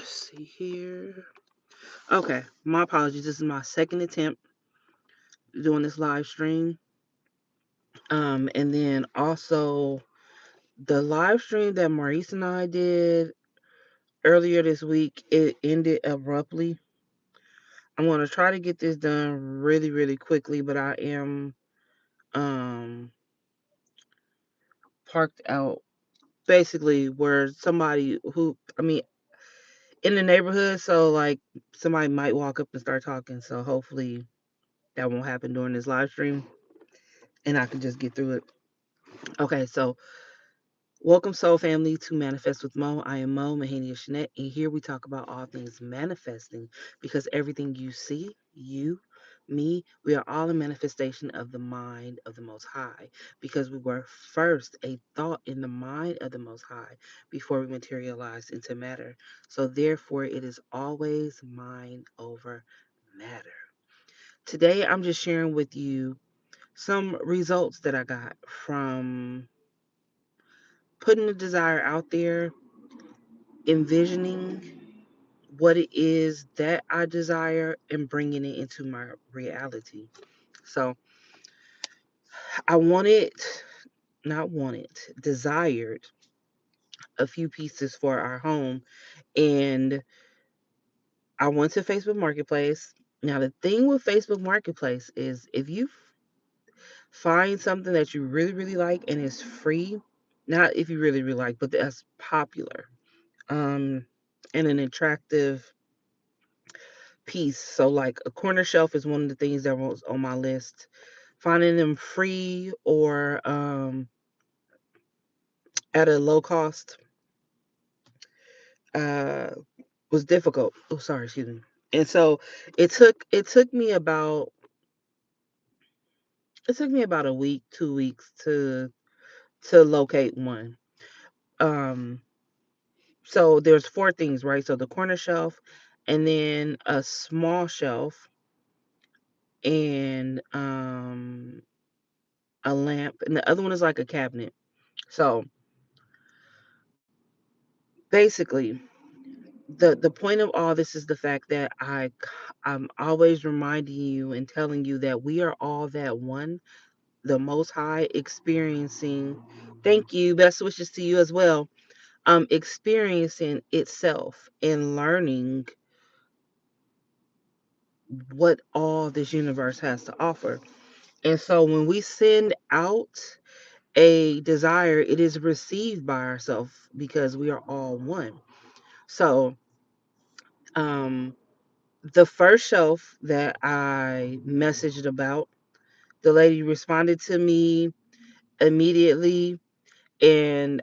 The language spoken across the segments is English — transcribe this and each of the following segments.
see here. Okay, my apologies. This is my second attempt doing this live stream. And then also the live stream that Maurice and I did earlier this week, it ended abruptly. I'm gonna try to get this done really, really quickly, but I am um parked out basically where somebody who I mean in the neighborhood, so like somebody might walk up and start talking. So hopefully that won't happen during this live stream and I can just get through it. Okay, so welcome, Soul Family, to Manifest with Mo. I am Mo Mahania Shanette, and here we talk about all things manifesting because everything you see, you, me, we are all a manifestation of the mind of the Most High because we were first a thought in the mind of the Most High before we materialized into matter. So, therefore, it is always mind over matter. Today, I'm just sharing with you some results that I got from putting the desire out there, envisioning what it is that I desire, and bringing it into my reality. So I wanted, not wanted, desired a few pieces for our home. And I went to Facebook Marketplace. Now, the thing with Facebook Marketplace is if you find something that you really, really like and it's free, not if you really, really like, but that's popular, um, and an attractive piece. So, like a corner shelf is one of the things that was on my list. Finding them free or at a low cost uh, was difficult. Oh, sorry, excuse me. And so it took me about a week, 2 weeks to locate one. Um, so there's four things, right? So the corner shelf, and then a small shelf, and a lamp, and the other one is like a cabinet. So basically, the point of all this is the fact that I'm always reminding you and telling you that we are all that one, the Most High experiencing. Thank you. Best wishes to you as well. Experiencing itself and learning what all this universe has to offer. And so when we send out a desire, it is received by ourselves because we are all one. So um the first shelf that I messaged about, the lady responded to me immediately, and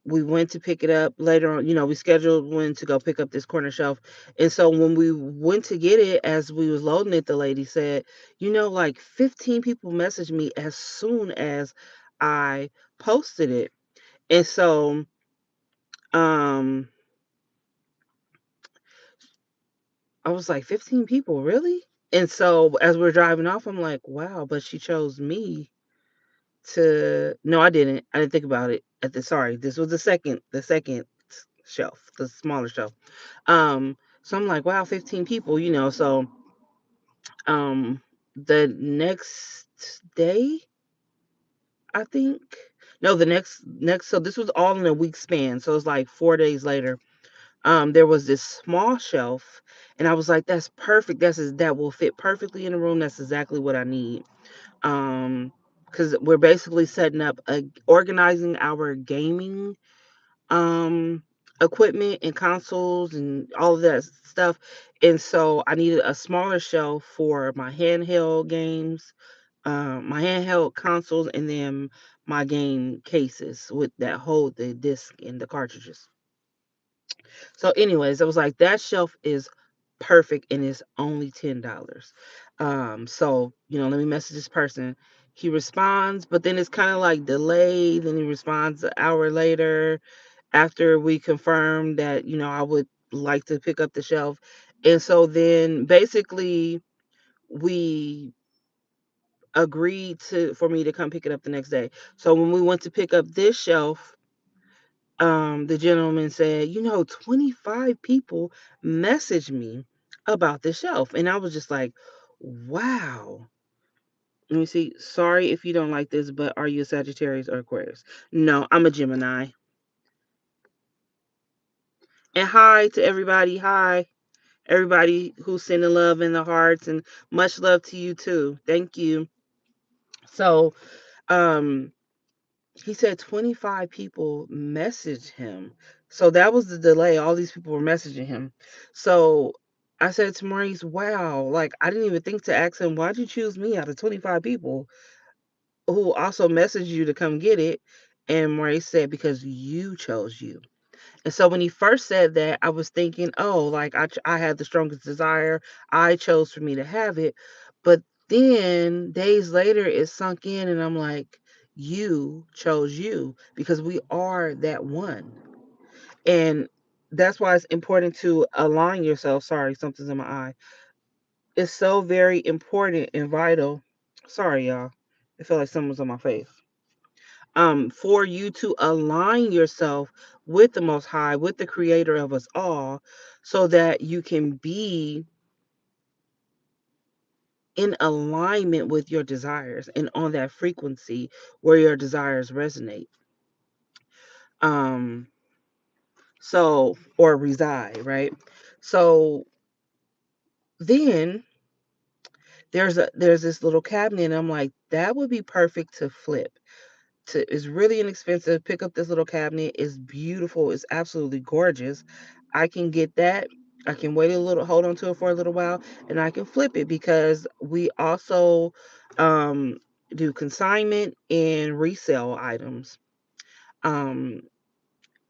we went to pick it up later on. We scheduled when to go pick up this corner shelf. And so when we went to get it, as we was loading it, the lady said, like 15 people messaged me as soon as I posted it. And so um I was like, 15 people, really? And so as we're driving off, I'm like, wow, but she chose me to no, I didn't think about it at the sorry, this was the second shelf, the smaller shelf. So I'm like, wow, 15 people, so um the next day, I think. No, the next so this was all in a week span. So it's like 4 days later. There was this small shelf, and I was like, that's perfect. That will fit perfectly in the room. That's exactly what I need. Um, because we're basically setting up organizing our gaming um equipment and consoles and all of that stuff. And so I needed a smaller shelf for my handheld games, my handheld consoles, and then my game cases with that hold the disc and the cartridges. So, anyways, I was like, that shelf is perfect and it's only $10. So, let me message this person. He responds, but then it's kind of like delayed. Then he responds an hour later after we confirmed that, I would like to pick up the shelf. And so then basically we agreed to for me to come pick it up the next day. So when we went to pick up this shelf, the gentleman said, 25 people messaged me about the shelf. And I was just like, wow. Let me see. Sorry if you don't like this, but are you a Sagittarius or Aquarius? No, I'm a Gemini. And hi to everybody. Hi, everybody who's sending love in the hearts, and much love to you too. Thank you. So, um, he said 25 people messaged him. So that was the delay. All these people were messaging him. So I said to Maurice, wow, like I didn't even think to ask him, why'd you choose me out of 25 people who also messaged you to come get it? And Maurice said, because you chose you. And so when he first said that, I was thinking, oh, like I had the strongest desire. I chose for me to have it. But then days later, it sunk in, and I'm like, you chose you because we are that one. And that's why it's important to align yourself. Sorry, something's in my eye. It's so very important and vital. Sorry, y'all. I feel like someone's on my face. For you to align yourself with the Most High, with the Creator of us all, so that you can be in alignment with your desires and on that frequency where your desires resonate. Um, or reside, right? So then there's this little cabinet, and I'm like, that would be perfect to flip. It's really inexpensive. Pick up this little cabinet. It's beautiful. It's absolutely gorgeous. I can get that. I can wait a little, hold on to it for a little while, and I can flip it because we also um, do consignment and resale items. Um,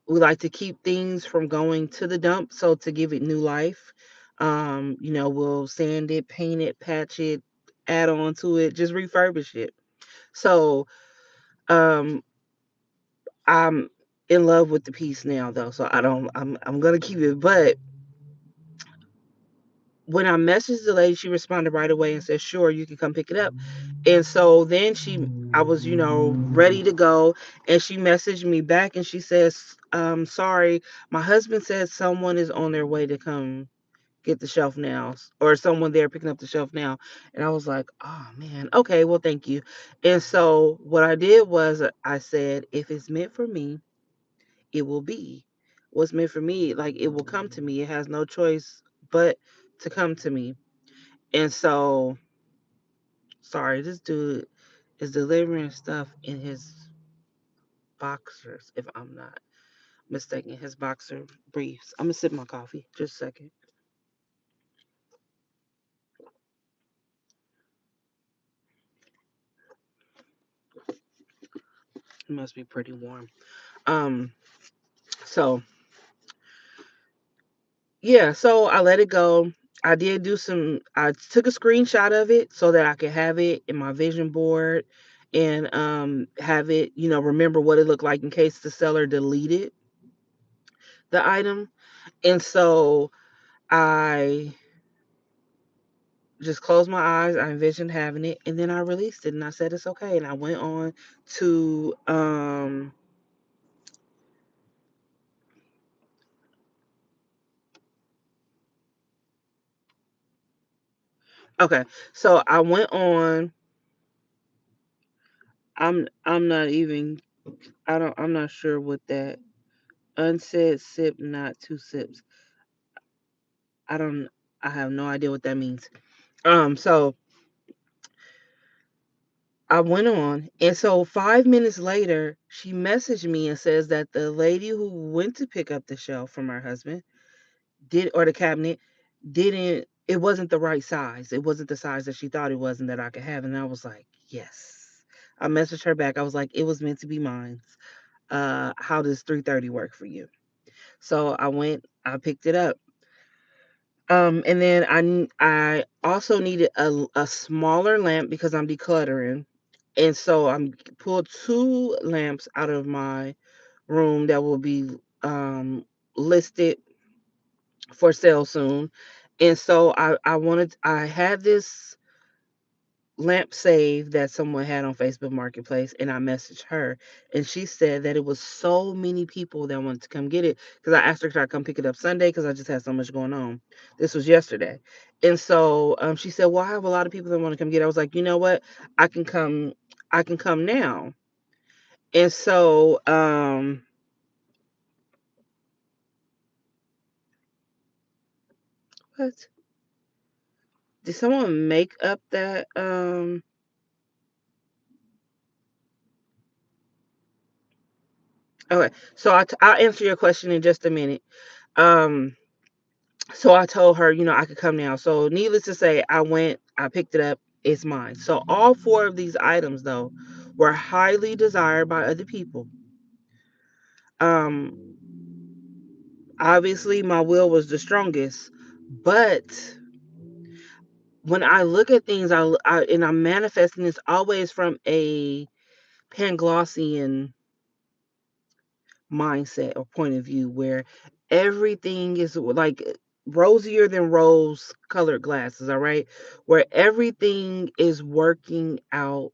we like to keep things from going to the dump, so to give it new life, we'll sand it, paint it, patch it, add on to it, just refurbish it. So um, I'm in love with the piece now though, so I don't I'm gonna keep it. But when I messaged the lady, she responded right away and said, sure, you can come pick it up. And so then I was, ready to go. And she messaged me back and she says, sorry, my husband said someone is on their way to come get the shelf now, or someone there picking up the shelf now. And I was like, oh man, okay, well, thank you. And so what I did was I said, if it's meant for me, it will be. What's meant for me, like it will come to me. It has no choice but to come to me. And so, sorry, this dude is delivering stuff in his boxers, if I'm not mistaken, his boxer briefs. I'm gonna sip my coffee. Just a second. It must be pretty warm. Um, so yeah, so I let it go. I took a screenshot of it so that I could have it in my vision board and have it, remember what it looked like in case the seller deleted the item. And so I just closed my eyes, I envisioned having it, and then I released it and I said it's okay. And I went on to okay. So I went on I'm not even I'm not sure what that unsaid sip, not two sips. I don't I have no idea what that means. So I went on, and so 5 minutes later, she messaged me and says that the lady who went to pick up the shelf from her husband or the cabinet didn't. It wasn't the right size. It wasn't the size that she thought it was, and that I could have. And I was like, yes. I messaged her back. I was like, it was meant to be mine. How does 3:30 work for you? So I went. I picked it up. And then I also needed a smaller lamp because I'm decluttering. And so I'm pulled two lamps out of my room that will be listed for sale soon. And so I had this lamp save that someone had on Facebook Marketplace, and I messaged her, and she said that it was so many people that wanted to come get it because I asked her could I come pick it up Sunday because I just had so much going on. This was yesterday, and so she said, "Well, I have a lot of people that want to come get it." I was like, "You know what? I can come. I can come now." And so what did someone make up that Okay, so I'll answer your question in just a minute. Um, so I told her, I could come now. So needless to say, I went, I picked it up. It's mine. So all four of these items, though, were highly desired by other people. Um, Obviously, my will was the strongest, but when I look at things, and I'm manifesting this always from a Panglossian mindset or point of view where everything is like rosier than rose colored glasses, all right? Where everything is working out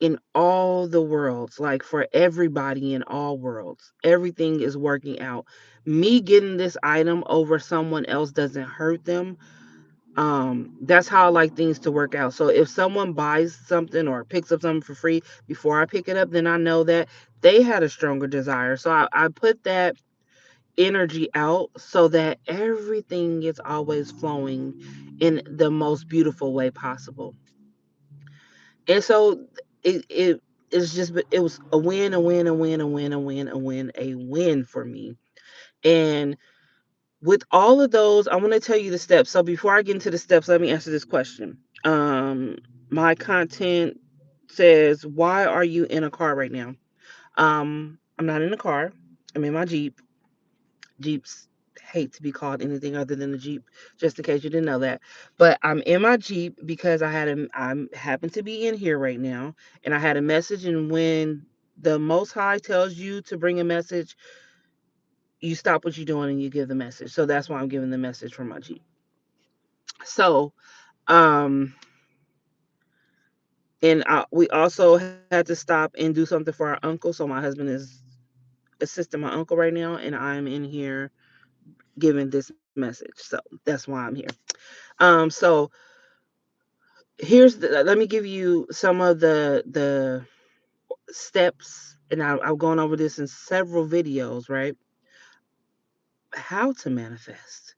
in all the worlds, like for everybody in all worlds. Everything is working out. Me getting this item over someone else doesn't hurt them. That's how I like things to work out. So if someone buys something or picks up something for free before I pick it up, then I know that they had a stronger desire. So I put that energy out so that everything is always flowing in the most beautiful way possible. And so it's just it was a win, a win, a win, a win, a win, a win, a win for me. And with all of those, I want to tell you the steps. So before I get into the steps, let me answer this question. My content says, "Why are you in a car right now?" I'm not in a car. I'm in my Jeep. Jeeps hate to be called anything other than a Jeep, just in case you didn't know that. But I'm in my Jeep because I happen to be in here right now, and I had a message. And when the Most High tells you to bring a message, you stop what you're doing and you give the message. So that's why I'm giving the message from my Jeep. So, um, and we also had to stop and do something for our uncle. So my husband is assisting my uncle right now, and I'm in here giving this message. So that's why I'm here. So let me give you some of the steps, and I've gone over this in several videos, right? How to manifest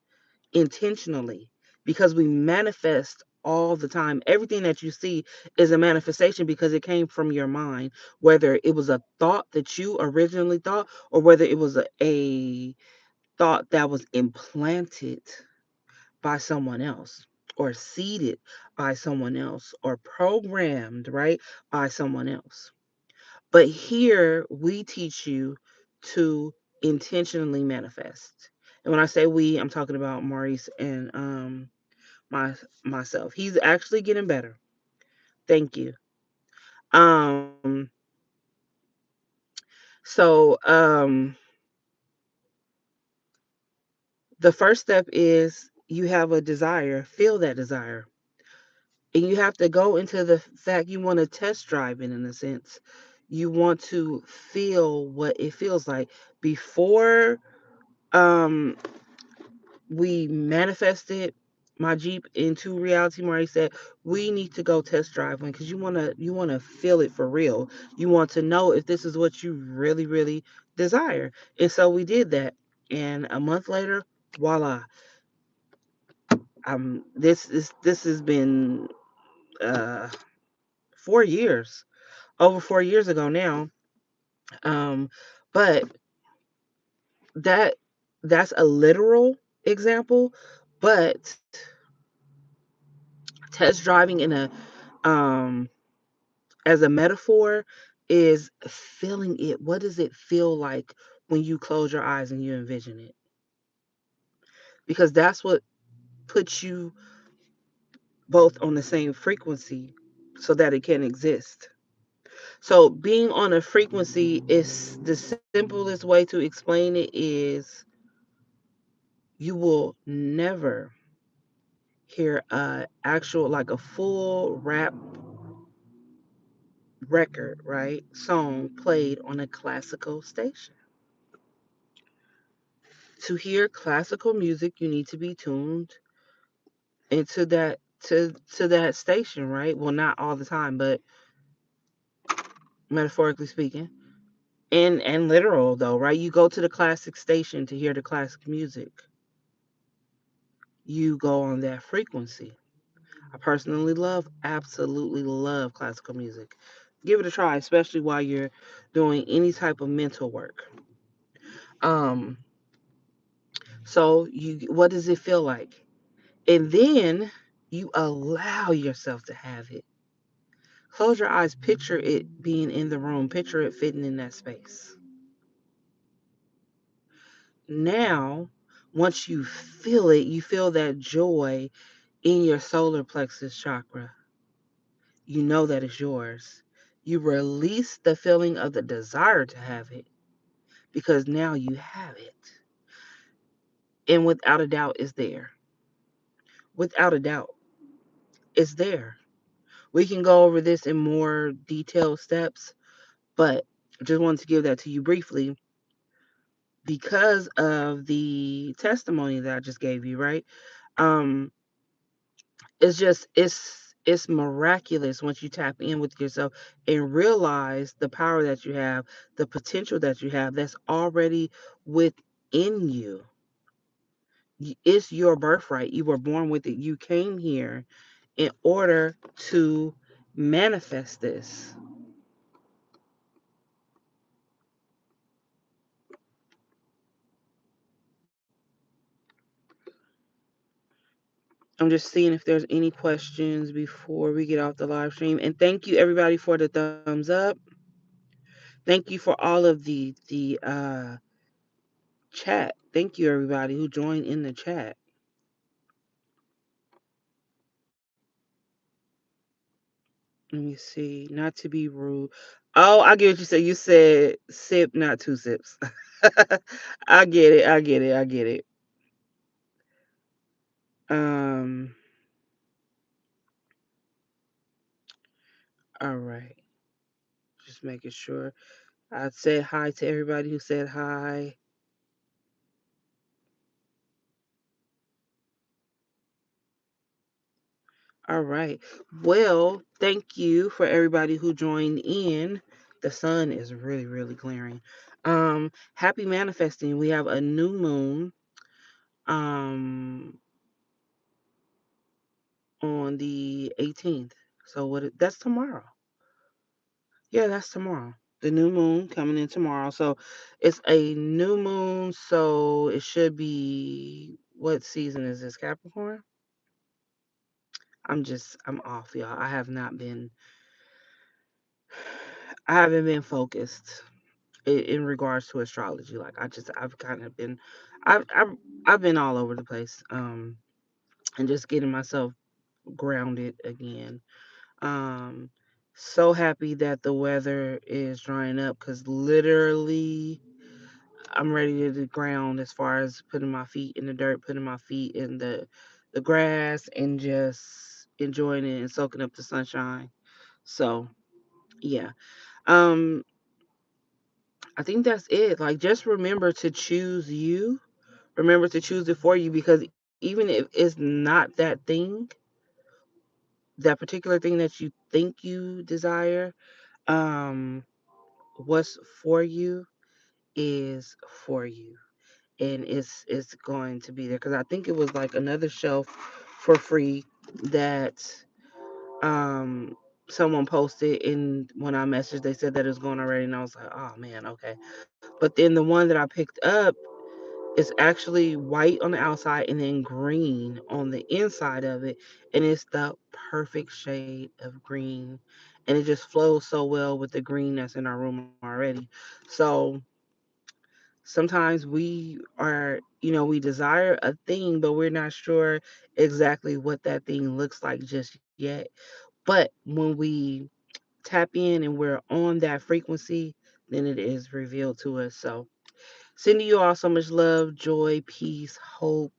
intentionally, because we manifest all the time. Everything that you see is a manifestation because it came from your mind, whether it was a thought that you originally thought or whether it was a thought that was implanted by someone else or seeded by someone else or programmed, right, by someone else. But here we teach you to intentionally manifest. And when I say we, I'm talking about Maurice and my myself. He's actually getting better. Thank you. Um so the first step is you have a desire, feel that desire. And you have to go into the fact you want to test drive it in a sense. You want to feel what it feels like before um we manifested my Jeep into reality. Murray said we need to go test drive one because you want to feel it for real. You want to know if this is what you really really desire. And so we did that, and a month later, voila. This has been uh 4 years, over 4 years ago now. Um, but that that's a literal example, but test driving in a um as a metaphor is feeling it. What does it feel like when you close your eyes and you envision it? Because that's what puts you both on the same frequency so that it can exist. So being on a frequency is the simplest way to explain it is you will never hear a actual like a full rap record, right? Song played on a classical station. To hear classical music, you need to be tuned into that station, right? Well, not all the time, but metaphorically speaking. And literal though, right? You go to the classic station to hear the classic music. You go on that frequency. I personally absolutely love classical music. Give it a try, especially while you're doing any type of mental work. Um, so what does it feel like? And then you allow yourself to have it. Close your eyes, picture it being in the room, picture it fitting in that space. Now, once you feel it, you feel that joy in your solar plexus chakra. You know that it's yours. You release the feeling of the desire to have it because now you have it. And without a doubt, it's there. Without a doubt, it's there. We can go over this in more detailed steps, but I just wanted to give that to you briefly because of the testimony that I just gave you, right? Um, it's miraculous once you tap in with yourself and realize the power that you have, the potential that you have that's already within you. It's your birthright. You were born with it. You came here in order to manifest this. I'm just seeing if there's any questions before we get off the live stream. And thank you everybody for the thumbs up. Thank you for all of the chat. Thank you everybody who joined in the chat. Let me see. Not to be rude. Oh, I get what you said. You said sip, not two sips. I get it. I get it. I get it. Um. All right. Just making sure. I said hi to everybody who said hi. All right. Well, thank you for everybody who joined in. The sun is really, really glaring. Happy manifesting. We have a new moon. Um, on the 18th. So that's tomorrow. Yeah, that's tomorrow. The new moon coming in tomorrow. So it's a new moon, so it should be what season is this? Capricorn? I'm off, y'all. I haven't been focused in regards to astrology. Like I've kind of been I've I've I've been all over the place. And just getting myself grounded again. Um, so happy that the weather is drying up because literally I'm ready to the ground as far as putting my feet in the dirt, putting my feet in the grass, and just enjoying it and soaking up the sunshine. So yeah, um, I think that's it. Like just remember to choose you. Remember to choose it for you because even if it's not that thing, that particular thing that you think you desire, um what's for you is for you and it's going to be there because I think it was like another shelf for free that um someone posted and when I messaged they said that it was going already and I was like oh man okay but then the one that I picked up is actually white on the outside and then green on the inside of it and it's the perfect shade of green and it just flows so well with the green that's in our room already so sometimes we are, we desire a thing, but we're not sure exactly what that thing looks like just yet. But when we tap in and we're on that frequency, then it is revealed to us. So, sending you all so much love, joy, peace, hope,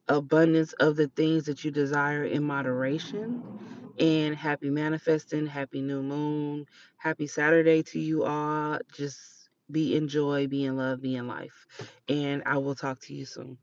abundance of the things that you desire in moderation. And happy manifesting, happy new moon, happy Saturday to you all. Just be in joy, be in love, be in life. And I will talk to you soon.